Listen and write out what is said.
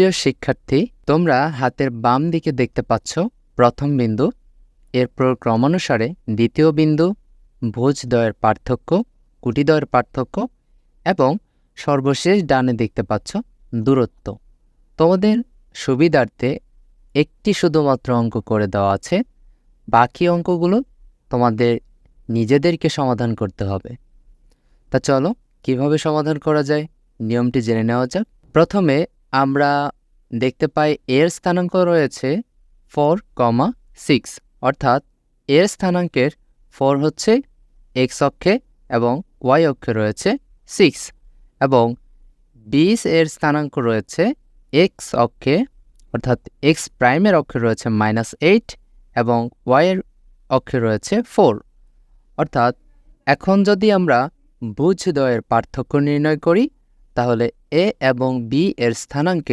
সুপ্রিয় শিক্ষার্থী, তোমরা হাতের বাম দিকে দেখতে পাচ্ছ প্রথম বিন্দু, এরপর ক্রমানুসারে দ্বিতীয় বিন্দু, ভুজদ্বয়ের পার্থক্য, কুটিদ্বয়ের পার্থক্য এবং সর্বশেষ ডানে দেখতে পাচ্ছ দূরত্ব। তোমাদের সুবিধার্থে একটি শুধুমাত্র অঙ্ক করে দেওয়া আছে, বাকি অঙ্কগুলো তোমাদের নিজেদেরকে সমাধান করতে হবে। তা চলো কিভাবে সমাধান করা যায় নিয়মটি জেনে নেওয়া যাক। প্রথমে আমরা দেখতে পাই এর স্থানাঙ্ক রয়েছে 4,6, অর্থাৎ এর স্থানাঙ্কের 4 হচ্ছে x অক্ষে এবং y অক্ষে রয়েছে 6, এবং 20 এর স্থানাঙ্ক রয়েছে x অক্ষে, অর্থাৎ x প্রাইমের অক্ষে রয়েছে -8 এবং y এর অক্ষে রয়েছে 4। অর্থাৎ এখন যদি আমরা ভুজদ্বয়ের পার্থক্য নির্ণয় করি, তাহলে a এবং b এর স্থানাঙ্কে